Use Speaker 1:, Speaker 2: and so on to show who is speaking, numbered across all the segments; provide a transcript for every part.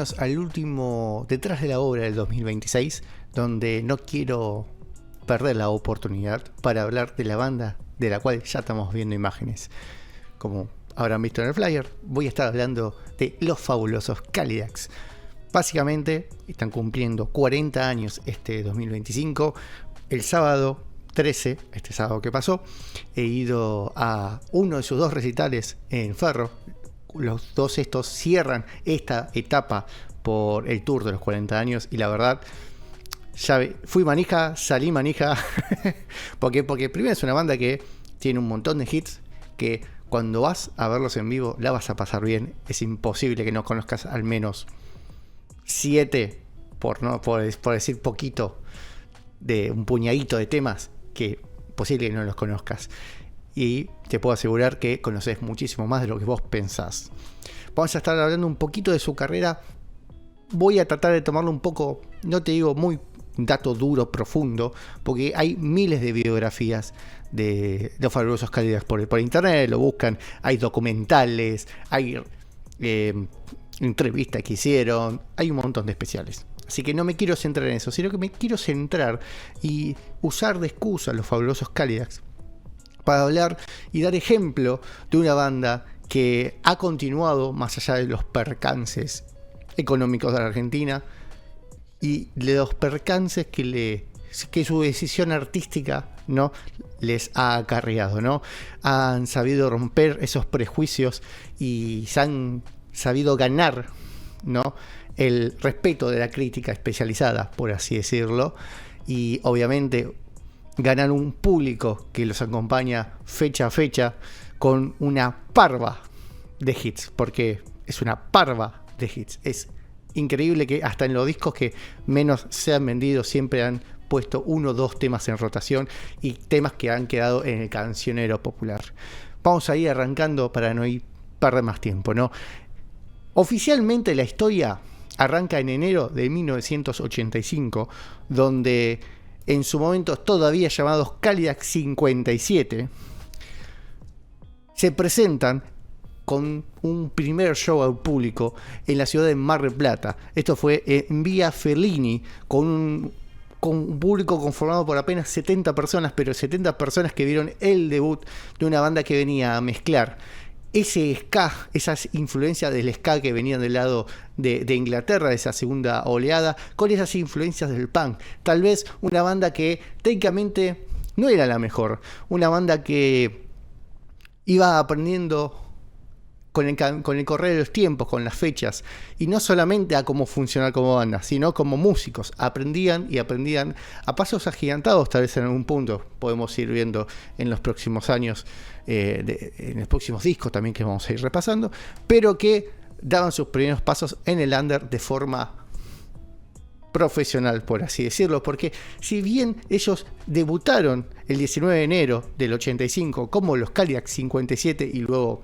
Speaker 1: bienvenidos al último Detrás de la Obra del 2026, donde no quiero perder la oportunidad para hablar de la banda de la cual ya estamos viendo imágenes. Como habrán visto en el flyer, voy a estar hablando de los fabulosos Cadillacs. Básicamente están cumpliendo 40 años este 2025. El sábado 13, este sábado que pasó, he ido a uno de sus dos recitales en Ferro. Los dos estos cierran esta etapa por el tour de los 40 años y la verdad, ya fui manija, salí manija. Porque primero es una banda que tiene un montón de hits que cuando vas a verlos en vivo la vas a pasar bien. Es imposible que no conozcas al menos 7, por decir poquito, de un puñadito de temas que posible que no los conozcas. Y te puedo asegurar que conoces muchísimo más de lo que vos pensás. Vamos a estar hablando un poquito de su carrera. Voy a tratar de tomarlo un poco, no te digo muy dato duro, profundo, porque hay miles de biografías de los fabulosos Cadillacs por internet, lo buscan, hay documentales, hay entrevistas que hicieron, hay un montón de especiales. Así que no me quiero centrar en eso, sino que me quiero centrar y usar de excusa a los fabulosos Cadillacs para hablar y dar ejemplo de una banda que ha continuado más allá de los percances económicos de la Argentina y de los percances que su decisión artística, ¿no?, les ha acarreado, ¿no? Han sabido romper esos prejuicios y se han sabido ganar, ¿no?, el respeto de la crítica especializada, por así decirlo, y obviamente ganar un público que los acompaña fecha a fecha con una parva de hits, porque es una parva de hits. Es increíble que hasta en los discos que menos se han vendido siempre han puesto 1 o 2 temas en rotación y temas que han quedado en el cancionero popular. Vamos a ir arrancando para no perder más tiempo, ¿no? Oficialmente la historia arranca en enero de 1985, donde en su momento todavía llamados Cadillacs 57, se presentan con un primer show al público en la ciudad de Mar del Plata. Esto fue en Vía Fellini, con un público conformado por apenas 70 personas, pero 70 personas que vieron el debut de una banda que venía a mezclar ese ska, esas influencias del ska que venían del lado de Inglaterra, de esa segunda oleada, con esas influencias del punk. Tal vez una banda que técnicamente no era la mejor, una banda que iba aprendiendo con el correr de los tiempos, con las fechas, y no solamente a cómo funcionar como banda, sino como músicos. Aprendían a pasos agigantados, tal vez en algún punto podemos ir viendo en los próximos años, en los próximos discos también que vamos a ir repasando, pero que daban sus primeros pasos en el under de forma profesional, por así decirlo, porque si bien ellos debutaron el 19 de enero del 85 como los Cadillacs 57 y luego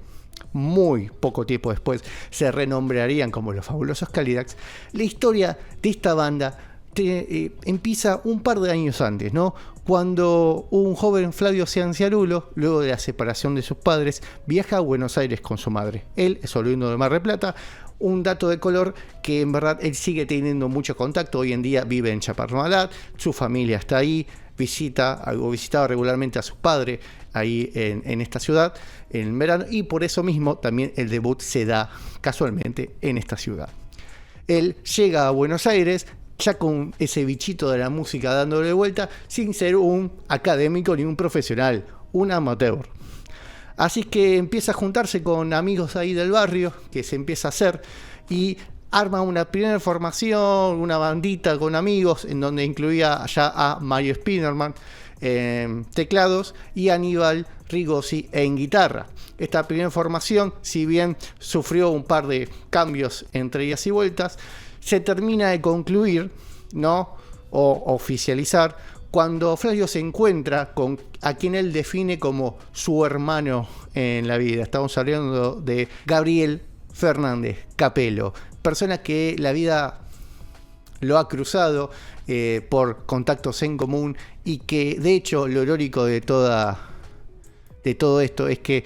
Speaker 1: muy poco tiempo después se renombrarían como los fabulosos Cadillacs, la historia de esta banda empieza un par de años antes, ¿no? Cuando un joven Flavio Cianciarulo, luego de la separación de sus padres, viaja a Buenos Aires con su madre. Él es oriundo de Mar del Plata. Un dato de color que en verdad él sigue teniendo mucho contacto. Hoy en día vive en Chapadmalal, su familia está ahí, visitaba regularmente a su padre ahí en esta ciudad en verano, y por eso mismo también el debut se da casualmente en esta ciudad. Él llega a Buenos Aires ya con ese bichito de la música dándole vuelta, sin ser un académico ni un profesional, un amateur. Así que empieza a juntarse con amigos ahí del barrio, que se empieza a hacer, y arma una primera formación, una bandita con amigos, en donde incluía ya a Mario Spinnerman en teclados y Aníbal Rigosi en guitarra. Esta primera formación, si bien sufrió un par de cambios entre idas y vueltas, se termina de concluir, ¿no?, o oficializar, cuando Flavio se encuentra con a quien él define como su hermano en la vida. Estamos hablando de Gabriel Fernández Capelo, persona que la vida lo ha cruzado por contactos en común, y que de hecho lo irónico de todo esto es que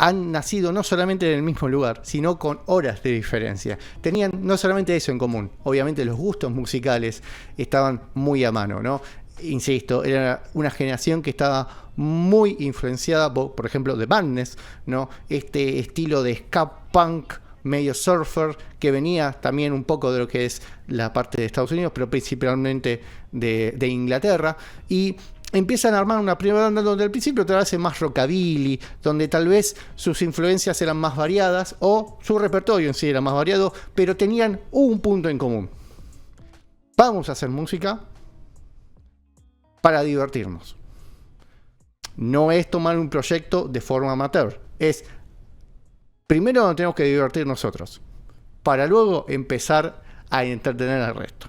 Speaker 1: han nacido no solamente en el mismo lugar, sino con horas de diferencia. Tenían no solamente eso en común, obviamente los gustos musicales estaban muy a mano, ¿no? Insisto, era una generación que estaba muy influenciada por ejemplo, The Madness, ¿no? Este estilo de ska punk medio surfer que venía también un poco de lo que es la parte de Estados Unidos, pero principalmente de Inglaterra, y empiezan a armar una primera banda donde al principio te hace más rockabilly, donde tal vez sus influencias eran más variadas o su repertorio en sí era más variado, pero tenían un punto en común: vamos a hacer música para divertirnos. No es tomar un proyecto de forma amateur, es primero nos tenemos que divertir nosotros, para luego empezar a entretener al resto.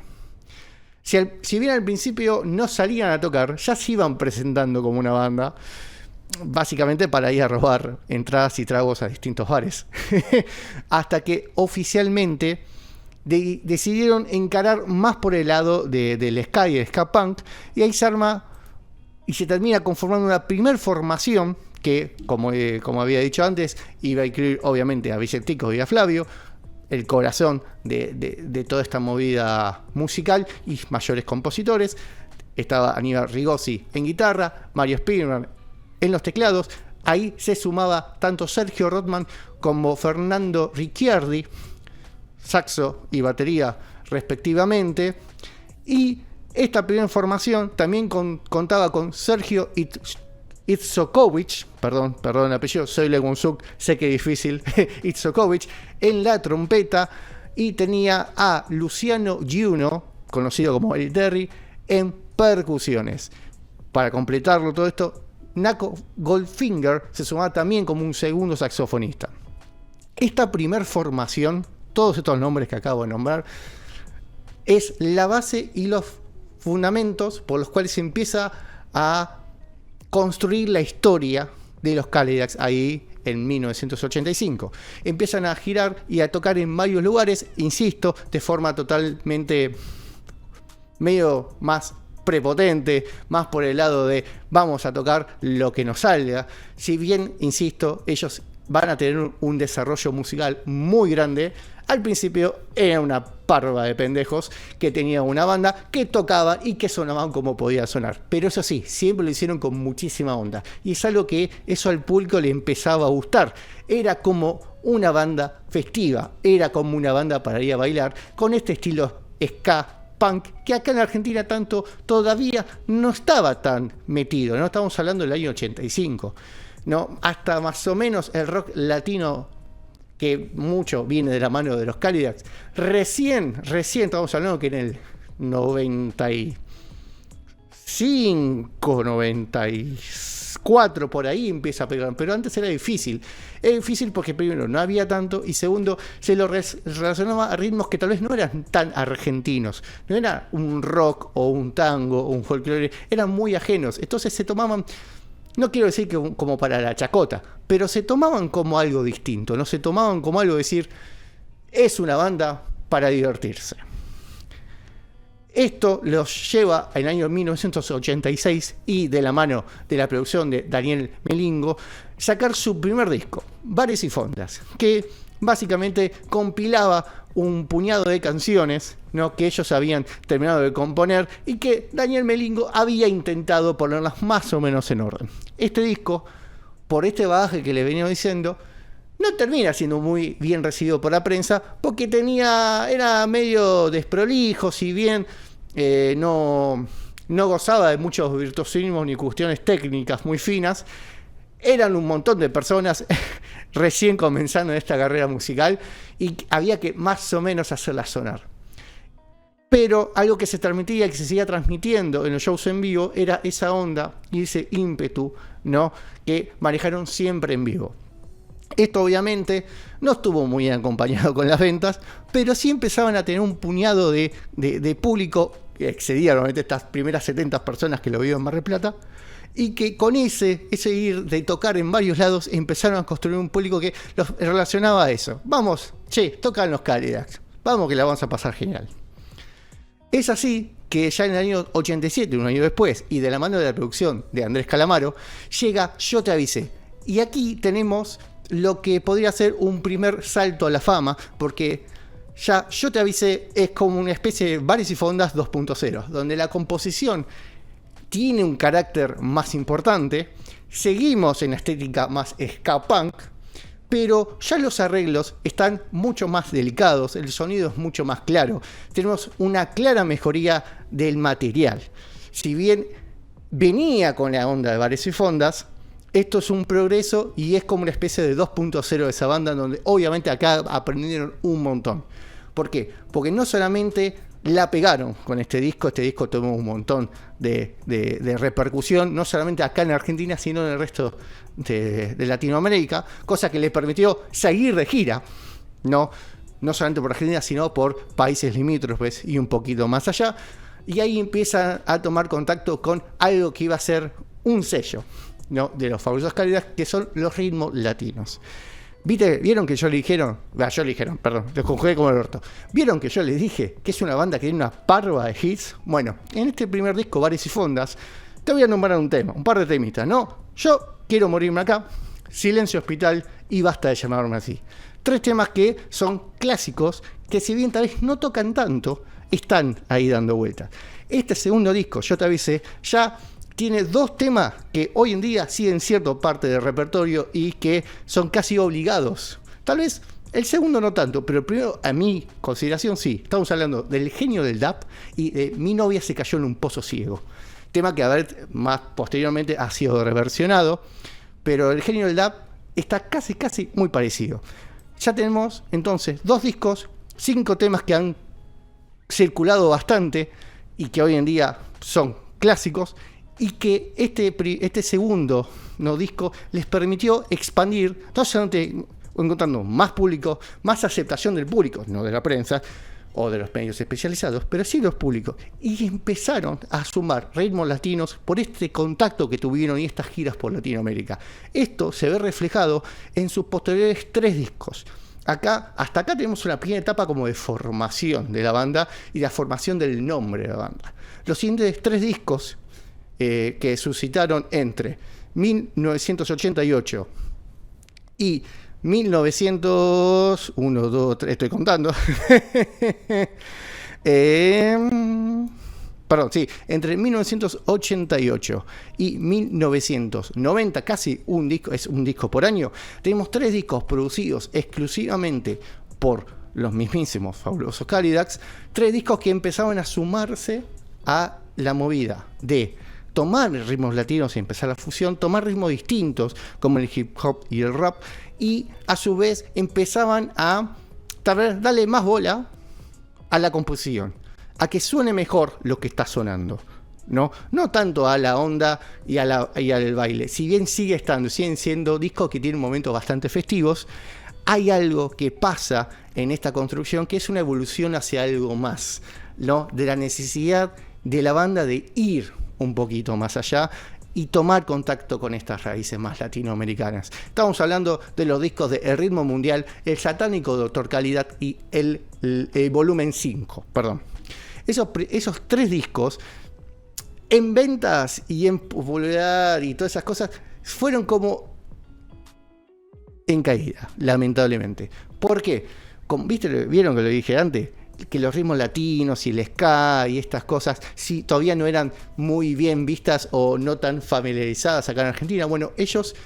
Speaker 1: Si bien al principio no salían a tocar, ya se iban presentando como una banda, básicamente para ir a robar entradas y tragos a distintos bares. Hasta que oficialmente decidieron encarar más por el lado del ska y el ska punk, y ahí se arma y se termina conformando una primer formación que, como había dicho antes, iba a incluir obviamente a Vicentico y a Flavio, el corazón de toda esta movida musical, y mayores compositores. Estaba Aníbal Rigozzi en guitarra, Mario Spearman en los teclados. Ahí se sumaba tanto Sergio Rothman como Fernando Ricciardi, saxo y batería respectivamente. Y esta primera formación también contaba con Sergio Itzokovich, perdón el apellido, soy Legunsuk, sé que es difícil, Itzokovich, en la trompeta, y tenía a Luciano Giuno, conocido como el Terry, en percusiones. Para completarlo todo esto, Naco Goldfinger se sumaba también como un segundo saxofonista. Esta primer formación, todos estos nombres que acabo de nombrar, es la base y los fundamentos por los cuales se empieza a construir la historia de los Cadillacs ahí en 1985. Empiezan a girar y a tocar en varios lugares, insisto, de forma totalmente medio más prepotente, más por el lado de vamos a tocar lo que nos salga. Si bien, insisto, ellos van a tener un desarrollo musical muy grande, al principio era una parva de pendejos que tenía una banda que tocaba y que sonaban como podía sonar. Pero eso sí, siempre lo hicieron con muchísima onda. Y es algo que eso al público le empezaba a gustar. Era como una banda festiva, era como una banda para ir a bailar, con este estilo ska punk, que acá en Argentina tanto todavía no estaba tan metido, ¿no? Estamos hablando del año 85, ¿no? Hasta más o menos el rock latino, que mucho viene de la mano de los Cadillacs, recién estamos hablando que en el 95, 94, por ahí empieza a pegar, pero antes era difícil. Era difícil porque primero no había tanto, y segundo se lo relacionaba a ritmos que tal vez no eran tan argentinos, no era un rock o un tango o un folclore, eran muy ajenos. Entonces se tomaban, no quiero decir que como para la chacota, pero se tomaban como algo distinto, no se tomaban como algo de decir, es una banda para divertirse. Esto los lleva al año 1986 y de la mano de la producción de Daniel Melingo, sacar su primer disco, Bares y Fondas, que básicamente compilaba un puñado de canciones, ¿no?, que ellos habían terminado de componer y que Daniel Melingo había intentado ponerlas más o menos en orden. Este disco, por este bagaje que le venía diciendo, no termina siendo muy bien recibido por la prensa porque era medio desprolijo, si bien no gozaba de muchos virtuosismos ni cuestiones técnicas muy finas. Eran un montón de personas recién comenzando en esta carrera musical y había que más o menos hacerla sonar. Pero algo que se transmitía y que se seguía transmitiendo en los shows en vivo era esa onda y ese ímpetu, ¿no?, que manejaron siempre en vivo. Esto obviamente no estuvo muy acompañado con las ventas, pero sí empezaban a tener un puñado de público que excedía normalmente estas primeras 70 personas que lo vieron en Mar del Plata, y que con ese ir de tocar en varios lados empezaron a construir un público que los relacionaba a eso. Vamos, tocan los Cadillacs, vamos que la vamos a pasar genial. Es así que ya en el año 87, un año después, y de la mano de la producción de Andrés Calamaro, llega Yo Te Avisé. Y aquí tenemos lo que podría ser un primer salto a la fama, porque ya Yo Te Avisé es como una especie de Bares y Fondas 2.0, donde la composición tiene un carácter más importante, seguimos en la estética más ska punk, pero ya los arreglos están mucho más delicados, el sonido es mucho más claro, tenemos una clara mejoría del material. Si bien venía con la onda de Bares y Fondas, esto es un progreso y es como una especie de 2.0 de esa banda, donde obviamente acá aprendieron un montón. ¿Por qué? Porque no solamente la pegaron con este disco tuvo un montón de repercusión, no solamente acá en Argentina, sino en el resto de Latinoamérica, cosa que le permitió seguir de gira, no solamente por Argentina, sino por países limítrofes y un poquito más allá, y ahí empieza a tomar contacto con algo que iba a ser un sello, ¿no?, de los Fabulosos Cadillacs, que son los ritmos latinos. ¿Vieron que yo le dijeron? Perdón, lo conjugué como el orto. ¿Vieron que yo les dije que es una banda que tiene una parva de hits? Bueno, en este primer disco, Bares y Fondas, te voy a nombrar un par de temitas, ¿no? Yo quiero morirme acá, Silencio Hospital y Basta de llamarme así. 3 temas que son clásicos, que si bien tal vez no tocan tanto, están ahí dando vueltas. Este segundo disco, Yo Te Avisé, ya tiene 2 temas que hoy en día siguen siendo parte del repertorio y que son casi obligados. Tal vez el segundo no tanto, pero el primero, a mi consideración, sí. Estamos hablando del Genio del DAP y de Mi novia se cayó en un pozo ciego. Tema que, a ver, más posteriormente ha sido reversionado, pero el Genio del DAP está casi muy parecido. Ya tenemos entonces 2 discos, 5 temas que han circulado bastante y que hoy en día son clásicos, y que este segundo disco les permitió expandir, no solamente encontrando más público, más aceptación del público, no de la prensa o de los medios especializados, pero sí los públicos, y empezaron a sumar ritmos latinos por este contacto que tuvieron y estas giras por Latinoamérica. Esto se ve reflejado en sus posteriores 3 discos. Hasta acá tenemos una pequeña etapa como de formación de la banda y la formación del nombre de la banda. Los siguientes 3 discos que suscitaron entre 1988 y 1900... 1, 2, 3, estoy contando. Entre 1988 y 1990, casi un disco por año, tenemos 3 discos producidos exclusivamente por los mismísimos Fabulosos Cadillacs, 3 discos que empezaban a sumarse a la movida de tomar ritmos latinos y empezar la fusión, tomar ritmos distintos como el hip hop y el rap, y a su vez empezaban a darle más bola a la composición, a que suene mejor lo que está sonando, no tanto a la onda y al baile. Si bien siguen siendo discos que tienen momentos bastante festivos, hay algo que pasa en esta construcción que es una evolución hacia algo más, ¿no?, de la necesidad de la banda de ir un poquito más allá y tomar contacto con estas raíces más latinoamericanas. Estamos hablando de los discos de El Ritmo Mundial, El Satánico Dr. Calidad y el volumen 5, perdón. Esos 3 discos, en ventas y en popularidad y todas esas cosas, fueron como en caída, lamentablemente. ¿Por qué? ¿Vieron que lo dije antes? Que los ritmos latinos y el ska y estas cosas sí, todavía no eran muy bien vistas o no tan familiarizadas acá en Argentina. Bueno, ellos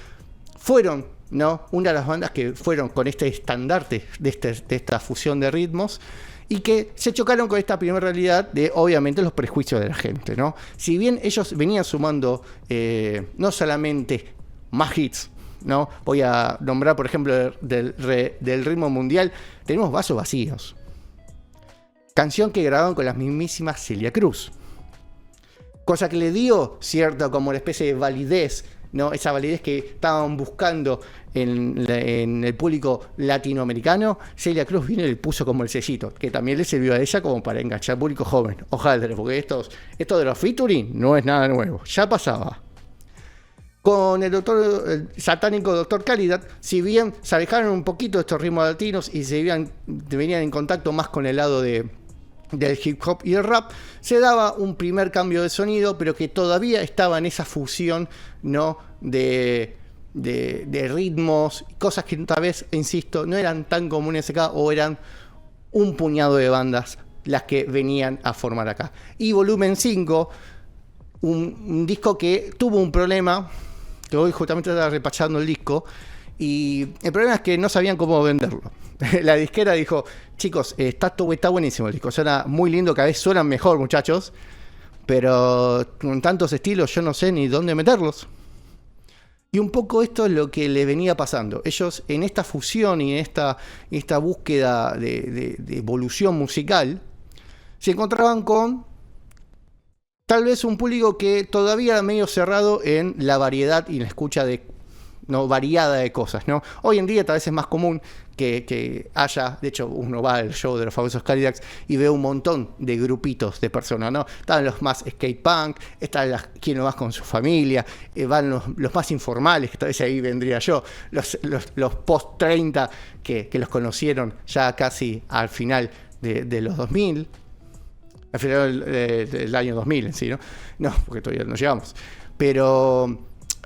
Speaker 1: fueron, ¿no?, una de las bandas que fueron con este estandarte de esta fusión de ritmos y que se chocaron con esta primera realidad de, obviamente, los prejuicios de la gente, ¿no? Si bien ellos venían sumando no solamente más hits, ¿no? Voy a nombrar, por ejemplo, del Ritmo Mundial, tenemos Vasos Vacíos, canción que grabaron con la mismísima Celia Cruz, cosa que le dio cierta como una especie de validez, ¿no?, esa validez que estaban buscando en el público latinoamericano. Celia Cruz vino y le puso como el sellito, que también le sirvió a ella como para enganchar público joven. Ojalá, porque esto de los featuring no es nada nuevo, ya pasaba. Con el satánico Dr. Calidad, si bien se alejaron un poquito de estos ritmos latinos y venían en contacto más con el lado del hip hop y el rap, se daba un primer cambio de sonido, pero que todavía estaba en esa fusión, ¿no?, de de ritmos, cosas que tal vez, insisto, no eran tan comunes acá, o eran un puñado de bandas las que venían a formar acá. Y Volumen 5, un disco que tuvo un problema, que hoy justamente estaba repachando el disco, y el problema es que no sabían cómo venderlo. La disquera dijo, chicos, está buenísimo el disco, suena muy lindo, cada vez suenan mejor, muchachos, pero con tantos estilos yo no sé ni dónde meterlos. Y un poco esto es lo que le venía pasando. Ellos, en esta fusión y en esta búsqueda de evolución musical, se encontraban con tal vez un público que todavía era medio cerrado en la variedad y la escucha variada de cosas, ¿no? Hoy en día tal vez es más común que haya, de hecho uno va al show de los famosos Cadillacs y ve un montón de grupitos de personas, ¿no? Están los más skate punk, están quien lo va con su familia, van los más informales, que tal vez ahí vendría yo, los post 30 que los conocieron ya casi al final de los 2000, al final del año 2000 en sí, ¿no? No, porque todavía no llegamos, pero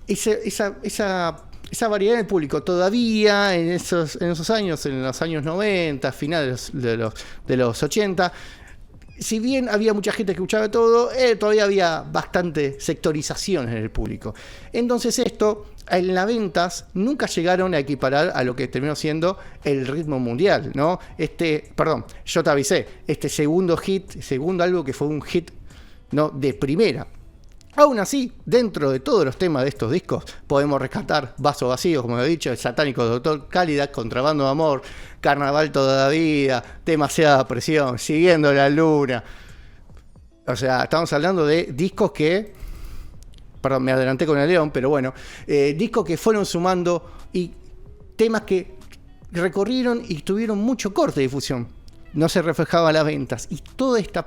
Speaker 1: esa variedad del público todavía en esos años, en los años 90, finales de los 80, si bien había mucha gente que escuchaba todo, todavía había bastante sectorización en el público. Entonces esto, en las ventas, nunca llegaron a equiparar a lo que terminó siendo el ritmo mundial, ¿no? Yo te avisé, segundo algo que fue un hit, ¿no?, de primera. Aún así, dentro de todos los temas de estos discos, podemos rescatar Vaso Vacío, como he dicho, El Satánico Doctor Cálida, Contrabando de Amor, Carnaval Toda la Vida, Demasiada Presión, Siguiendo la Luna. O sea, estamos hablando de discos que... Perdón, me adelanté con el León, pero bueno. Discos que fueron sumando y temas que recorrieron y tuvieron mucho corte de difusión. No se reflejaba en las ventas. Y toda esta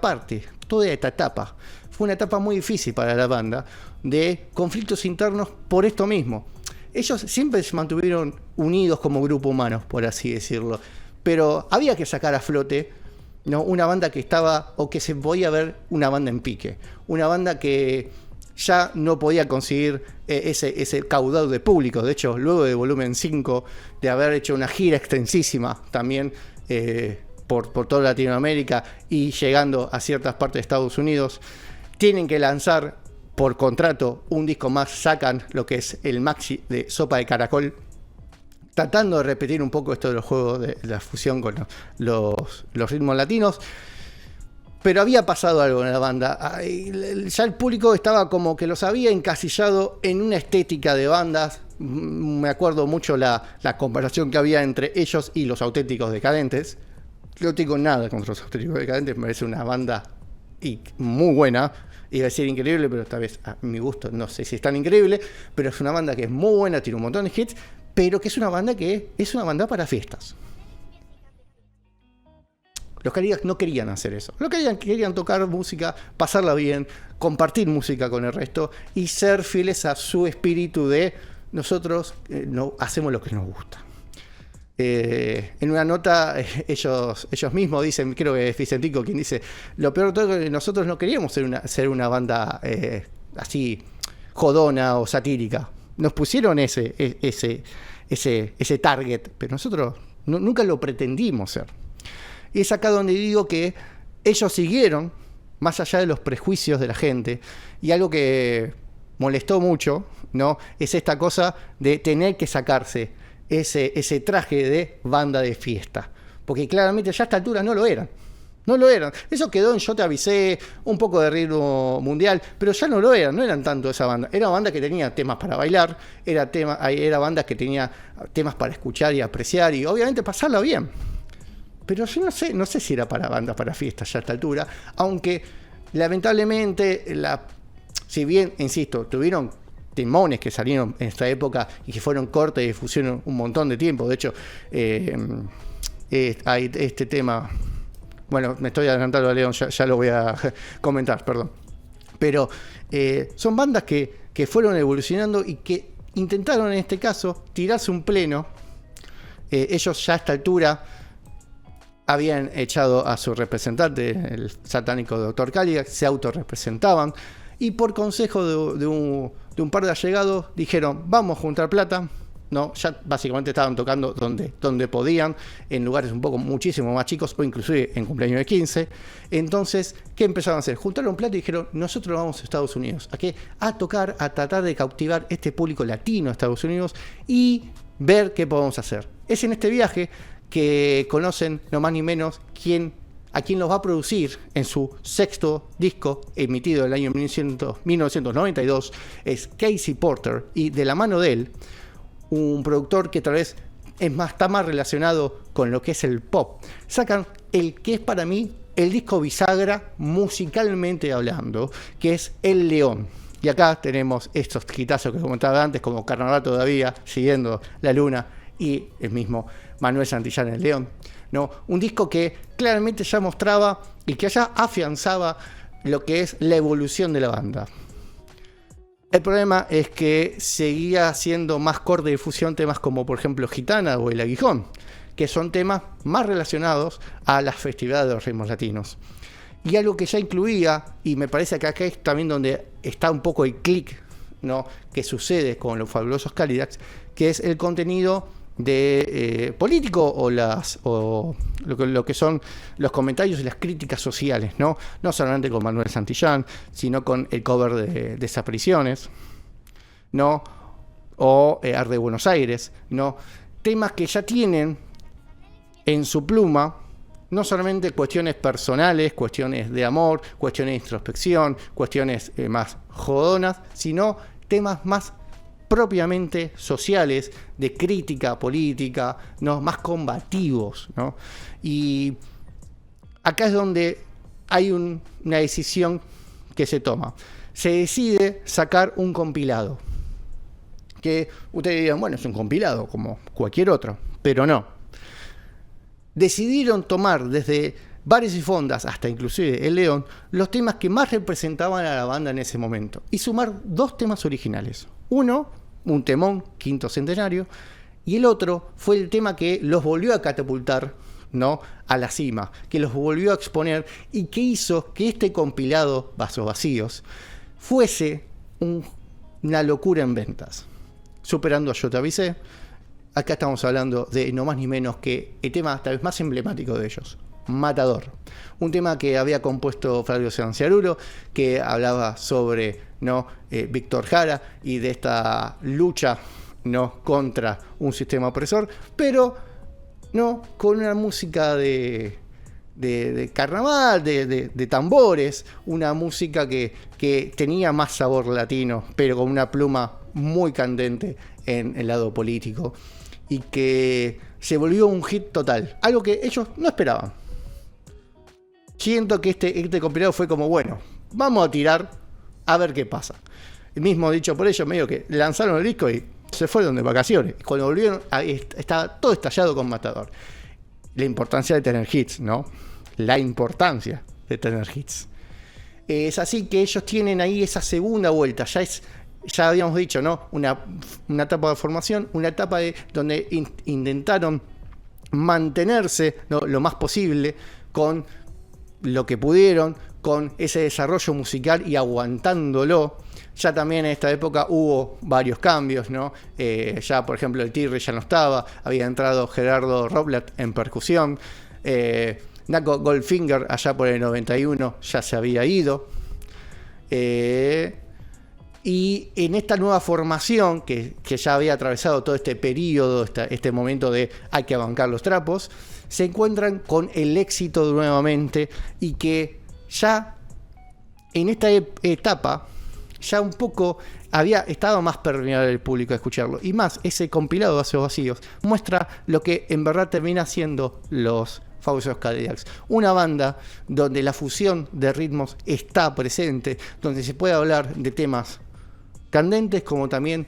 Speaker 1: etapa, fue una etapa muy difícil para la banda, de conflictos internos por esto mismo. Ellos siempre se mantuvieron unidos como grupo humano, por así decirlo, pero había que sacar a flote, ¿no?, una banda que estaba, o que se podía ver una banda en pique, una banda que ya no podía conseguir ese caudal de público. De hecho, luego de Volumen 5, de haber hecho una gira extensísima también por toda Latinoamérica y llegando a ciertas partes de Estados Unidos, tienen que lanzar por contrato un disco más, sacan lo que es el maxi de Sopa de Caracol, tratando de repetir un poco esto de los juegos de la fusión con los ritmos latinos. Pero había pasado algo en la banda. Ya el público estaba como que los había encasillado en una estética de bandas. Me acuerdo mucho la comparación que había entre ellos y Los Auténticos Decadentes. No tengo nada contra Los Auténticos Decadentes, me parece una banda muy buena. Iba a decir increíble, pero tal vez a mi gusto no sé si es tan increíble, pero es una banda que es muy buena, tiene un montón de hits, pero que es una banda para fiestas. Los Cadillacs no querían hacer eso. Los Cadillacs querían tocar música, pasarla bien, compartir música con el resto y ser fieles a su espíritu de nosotros no hacemos lo que nos gusta. En una nota ellos mismos dicen, creo que es Vicentico quien dice, lo peor de todo es que nosotros no queríamos ser una banda así jodona o satírica. Nos pusieron ese target, pero nosotros nunca lo pretendimos ser. Y es acá donde digo que ellos siguieron más allá de los prejuicios de la gente, y algo que molestó mucho, ¿no?, es esta cosa de tener que sacarse ese traje de banda de fiesta, porque claramente ya a esta altura no lo eran. Eso quedó en Yo Te Avisé, un poco de ritmo mundial, pero ya no eran tanto esa banda. Era una banda que tenía temas para bailar, era banda que tenía temas para escuchar y apreciar y obviamente pasarla bien. Pero yo no sé si era para bandas para fiestas ya a esta altura, aunque lamentablemente, si bien, insisto, tuvieron temones que salieron en esta época y que fueron cortes de difusión un montón de tiempo. De hecho, hay este tema, bueno, me estoy adelantando a León, ya lo voy a comentar, perdón. Pero son bandas que fueron evolucionando y que intentaron en este caso tirarse un pleno. Ellos ya a esta altura habían echado a su representante, el satánico Dr. Cálida, se autorrepresentaban. y por consejo de un par de allegados dijeron, vamos a juntar plata. No, ya básicamente estaban tocando donde podían, en lugares un poco muchísimo más chicos, o inclusive en cumpleaños de 15. Entonces, ¿qué empezaron a hacer? Juntaron plata y dijeron, nosotros vamos a Estados Unidos. ¿A qué? A tocar, a tratar de cautivar este público latino de Estados Unidos y ver qué podemos hacer. Es en este viaje que conocen, no más ni menos, a quien los va a producir en su sexto disco, emitido en el año 1992, es Casey Porter, y de la mano de él, un productor que tal vez está más relacionado con lo que es el pop, sacan el que es para mí el disco bisagra musicalmente hablando, que es El León. Y acá tenemos estos hitazos que comentaba antes, como Carnaval todavía, Siguiendo la Luna, y el mismo Manuel Santillán, El León, ¿no? Un disco que claramente ya mostraba y que ya afianzaba lo que es la evolución de la banda. El problema es que seguía siendo más core de difusión temas como por ejemplo Gitana o El Aguijón, que son temas más relacionados a las festividades de los ritmos latinos. Y algo que ya incluía, y me parece que acá es también donde está un poco el clic, ¿no?, que sucede con los Fabulosos Cadillacs, que es el contenido de político o lo que son los comentarios y las críticas sociales, no solamente con Manuel Santillán, sino con el cover de Desapariciones, ¿no?, o Arde Buenos Aires, ¿no?, temas que ya tienen en su pluma no solamente cuestiones personales, cuestiones de amor, cuestiones de introspección, cuestiones más jodonas, sino temas más propiamente sociales, de crítica política, ¿no?, más combativos, ¿no? Y acá es donde hay una decisión que se toma. Se decide sacar un compilado, que ustedes dirían, bueno, es un compilado como cualquier otro, pero no. Decidieron tomar desde Bares y Fondas hasta inclusive El León los temas que más representaban a la banda en ese momento y sumar dos temas originales. Uno, un temón, Quinto Centenario, y el otro fue el tema que los volvió a catapultar, ¿no?, a la cima, que los volvió a exponer y que hizo que este compilado Vasos Vacíos fuese una locura en ventas, superando a Yo Te Avisé. Acá estamos hablando de no más ni menos que el tema tal vez más emblemático de ellos, Matador. Un tema que había compuesto Flavio Cianciarulo, que hablaba sobre, ¿no?, Víctor Jara y de esta lucha, ¿no?, contra un sistema opresor, pero no con una música de carnaval, de tambores, una música que tenía más sabor latino, pero con una pluma muy candente en el lado político, y que se volvió un hit total, algo que ellos no esperaban. Siento que este compilado fue como, bueno, vamos a tirar a ver qué pasa. El mismo dicho por ellos, medio que lanzaron el disco y se fueron de vacaciones. Cuando volvieron, estaba todo estallado con Matador. La importancia de tener hits, ¿no? La importancia de tener hits. Es así que ellos tienen ahí esa segunda vuelta. Ya habíamos dicho, ¿no?, una etapa de formación, una etapa donde intentaron mantenerse, ¿no?, lo más posible con lo que pudieron, con ese desarrollo musical y aguantándolo. Ya también en esta época hubo varios cambios, ¿no? Ya, por ejemplo, el Tirre ya no estaba, había entrado Gerardo Roblat en percusión, Naco Goldfinger allá por el 91 ya se había ido. Y en esta nueva formación, que ya había atravesado todo este periodo, este momento de hay que bancar los trapos, se encuentran con el éxito nuevamente, y que ya en esta etapa ya un poco había estado más permeable el público a escucharlo. Y más, ese compilado de Vasos Vacíos muestra lo que en verdad termina siendo los Fabulosos Cadillacs. Una banda donde la fusión de ritmos está presente, donde se puede hablar de temas candentes como también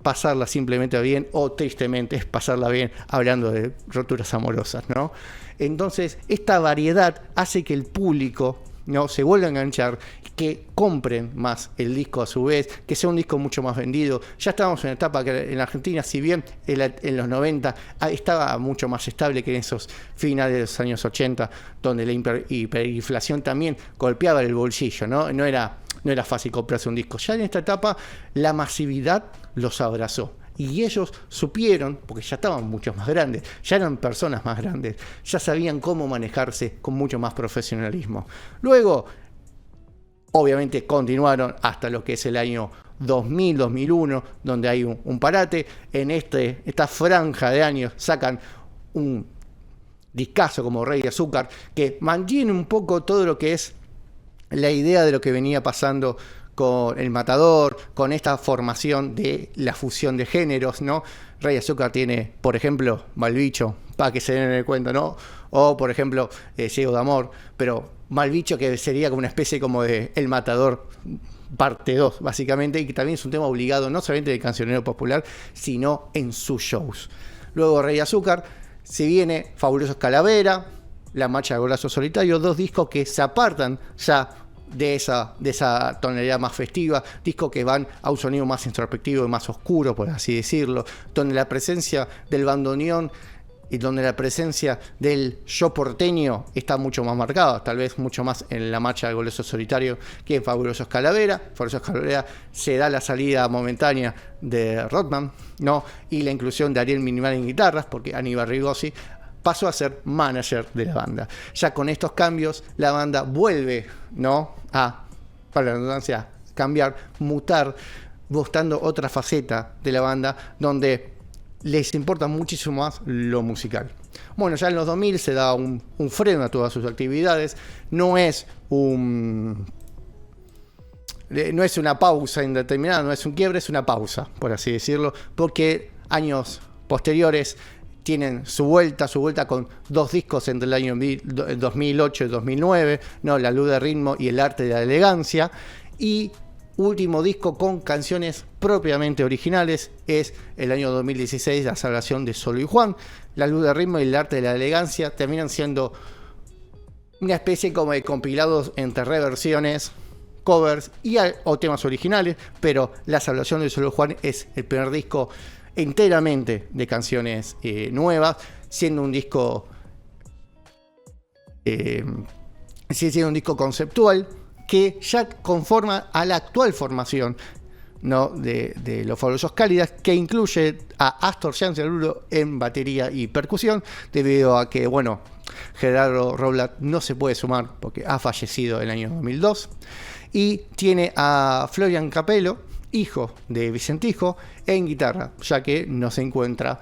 Speaker 1: pasarla simplemente bien, o tristemente es pasarla bien hablando de roturas amorosas, ¿no? Entonces esta variedad hace que el público, ¿no?, se vuelva a enganchar, que compren más el disco a su vez, que sea un disco mucho más vendido. Ya estábamos en una etapa que en Argentina, si bien en los 90 estaba mucho más estable que en esos finales de los años 80, donde la hiperinflación también golpeaba el bolsillo, ¿no? No era no era fácil comprarse un disco. Ya en esta etapa la masividad los abrazó. Y ellos supieron, porque ya estaban mucho más grandes, ya eran personas más grandes, ya sabían cómo manejarse con mucho más profesionalismo. Luego, obviamente, continuaron hasta lo que es el año 2000, 2001, donde hay un parate. En esta franja de años sacan un discazo como Rey de Azúcar, que mantiene un poco todo lo que es la idea de lo que venía pasando con El Matador, con esta formación de la fusión de géneros, ¿no? Rey de Azúcar tiene, por ejemplo, Malbicho, para que se den el cuento, ¿no? O, por ejemplo, Ciego de Amor, pero Malbicho, que sería como una especie como de El Matador parte 2, básicamente, y que también es un tema obligado no solamente del cancionero popular, sino en sus shows. Luego Rey de Azúcar, si viene Fabulosos Calavera, La Marcha de Golazo Solitario, 2 discos que se apartan ya de esa tonalidad más festiva, discos que van a un sonido más introspectivo y más oscuro, por así decirlo, donde la presencia del bandoneón y donde la presencia del yo porteño está mucho más marcada, tal vez mucho más en La Marcha de Golazo Solitario que en Fabulosos Calavera. Fabulosos Calavera se da la salida momentánea de Rodman, ¿no? Y la inclusión de Ariel Minimal en guitarras, porque Aníbal Rigosi pasó a ser manager de la banda. Ya con estos cambios, la banda vuelve, ¿no?, para la redundancia, cambiar, mutar, buscando otra faceta de la banda, donde les importa muchísimo más lo musical. Bueno, ya en los 2000 se da un freno a todas sus actividades. No es una pausa indeterminada, no es un quiebre, es una pausa, por así decirlo, porque años posteriores tienen su vuelta con 2 discos entre el año 2008 y 2009, ¿no? La Luz de Ritmo y El Arte de la Elegancia, y último disco con canciones propiamente originales es el año 2016, La Salvación de Solo y Juan. La Luz de Ritmo y El Arte de la Elegancia terminan siendo una especie como de compilados entre reversiones, covers o temas originales, pero La Salvación de Solo y Juan es el primer disco enteramente de canciones nuevas, siendo un disco siendo un disco conceptual que ya conforma a la actual formación, ¿no?, de los Fabulosos Cálidas, que incluye a Astor Cianciarulo en batería y percusión, debido a que, bueno, Gerardo Roblat no se puede sumar porque ha fallecido en el año 2002, y tiene a Florian Capello, hijo de Vicentijo, en guitarra, ya que no se encuentra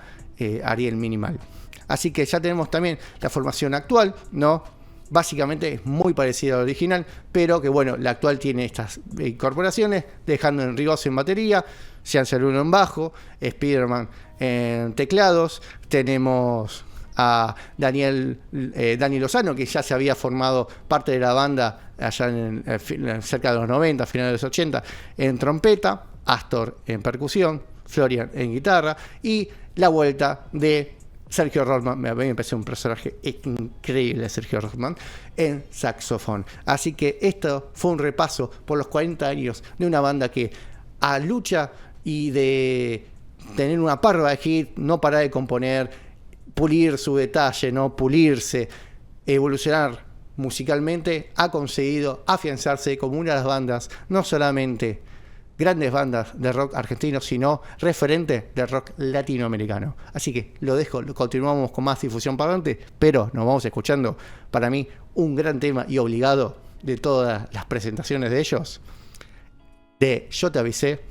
Speaker 1: Ariel Minimal. Así que ya tenemos también la formación actual, ¿no? Básicamente es muy parecida a la original, pero que bueno, la actual tiene estas incorporaciones, dejando en Rigoso en batería, Cianciarulo en bajo, Spiderman en teclados, tenemos a Dani Lozano, que ya se había formado parte de la banda allá cerca de los 90, finales de los 80, en trompeta, Astor en percusión, Florian en guitarra, y la vuelta de Sergio Rodman. A mí me parece un personaje increíble, Sergio Rodman, en saxofón. Así que esto fue un repaso por los 40 años de una banda que, a lucha y de tener una parva de hit, no parar de componer, pulir su detalle, ¿no?, pulirse, evolucionar musicalmente, ha conseguido afianzarse como una de las bandas, no solamente grandes bandas de rock argentino, sino referente del rock latinoamericano. Así que lo dejo, continuamos con más difusión para adelante, pero nos vamos escuchando, para mí, un gran tema y obligado de todas las presentaciones de ellos, de Yo Te Avisé,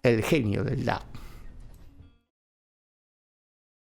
Speaker 1: el genio del rap.